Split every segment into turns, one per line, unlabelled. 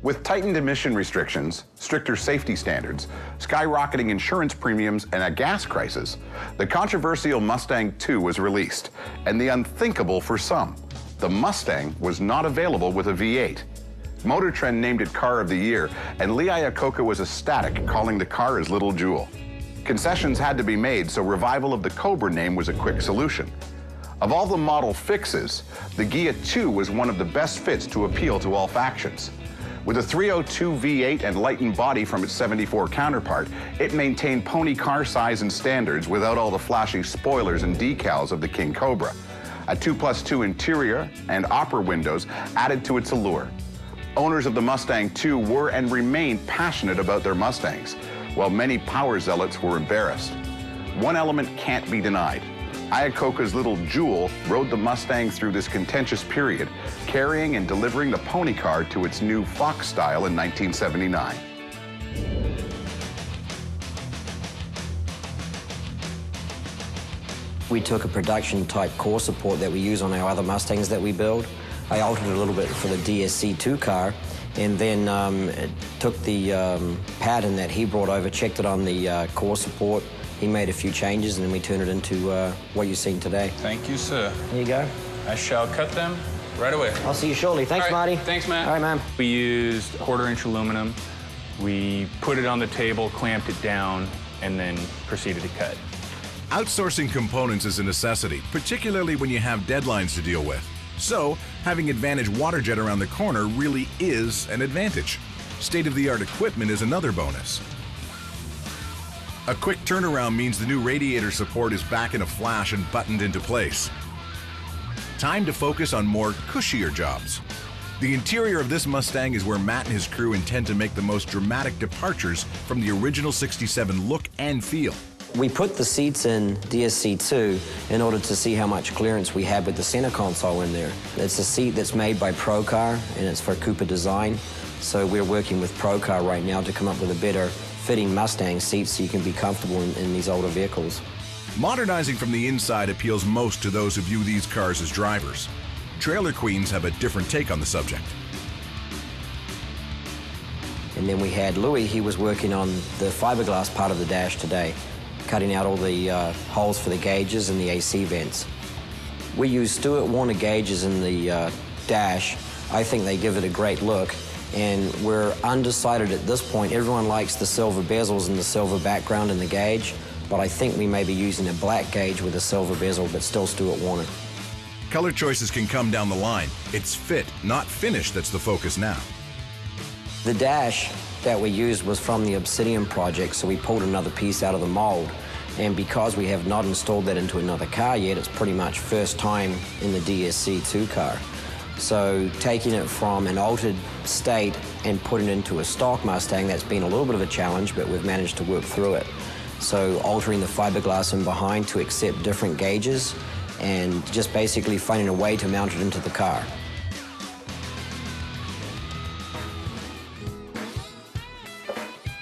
With tightened emission restrictions, stricter safety standards, skyrocketing insurance premiums, and a gas crisis, the controversial Mustang II was released, and the unthinkable for some. The Mustang was not available with a V8. Motor Trend named it Car of the Year, and Lee Iacocca was ecstatic, calling the car his little jewel. Concessions had to be made, so revival of the Cobra name was a quick solution. Of all the model fixes, the Ghia 2 was one of the best fits to appeal to all factions. With a 302 V8 and lightened body from its 74 counterpart, it maintained pony car size and standards without all the flashy spoilers and decals of the King Cobra. A 2+2 interior and opera windows added to its allure. Owners of the Mustang II were and remain passionate about their Mustangs, while many power zealots were embarrassed. One element can't be denied. Iacocca's little jewel rode the Mustang through this contentious period, carrying and delivering the pony car to its new Fox style in 1979.
We took a production-type core support that we use on our other Mustangs that we build. I altered it a little bit for the DSC2 car, and then took the pattern that he brought over, checked it on the core support. He made a few changes, and then we turned it into what you're seeing today.
Thank you, sir.
There you go.
I shall cut them right away.
I'll see you shortly. Thanks, Marty.
Thanks, Matt.
All right, man.
We used 1/4-inch aluminum. We put it on the table, clamped it down, and then proceeded to cut.
Outsourcing components is a necessity, particularly when you have deadlines to deal with. So, having Advantage water jet around the corner really is an advantage. State-of-the-art equipment is another bonus. A quick turnaround means the new radiator support is back in a flash and buttoned into place. Time to focus on more cushier jobs. The interior of this Mustang is where Matt and his crew intend to make the most dramatic departures from the original 67 look and feel.
We put the seats in DSC2 in order to see how much clearance we had with the center console in there. It's a seat that's made by Procar, and it's for Cooper Design. So we're working with Procar right now to come up with a better fitting Mustang seat so you can be comfortable in these older vehicles.
Modernizing from the inside appeals most to those who view these cars as drivers. Trailer queens have a different take on the subject.
And then we had Louis, he was working on the fiberglass part of the dash today, cutting out all the holes for the gauges and the AC vents. We use Stewart Warner gauges in the dash. I think they give it a great look. And we're undecided at this point. Everyone likes the silver bezels and the silver background in the gauge, but I think we may be using a black gauge with a silver bezel, but still Stewart Warner.
Color choices can come down the line. It's fit, not finish, that's the focus now.
The dash that we used was from the Obsidian project, so we pulled another piece out of the mold. And because we have not installed that into another car yet, it's pretty much first time in the DSC2 car. So taking it from an altered state and putting it into a stock Mustang, that's been a little bit of a challenge, but we've managed to work through it. So altering the fiberglass in behind to accept different gauges and just basically finding a way to mount it into the car.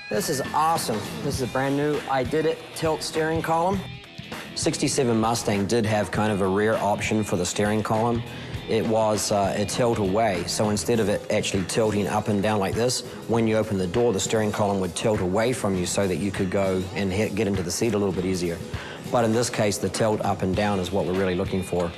This is awesome. This is a brand new I Did It tilt steering column. 67 Mustang did have kind of a rear option for the steering column. It was a tilt away, so instead of it actually tilting up and down like this, when you open the door, the steering column would tilt away from you so that you could go and get into the seat a little bit easier. But in this case, the tilt up and down is what we're really looking for.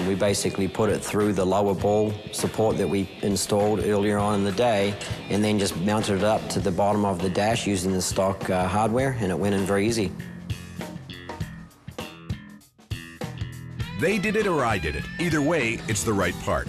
We basically put it through the lower ball support that we installed earlier on in the day, and then just mounted it up to the bottom of the dash using the stock hardware, and it went in very easy.
They did it or I did it. Either way, it's the right part.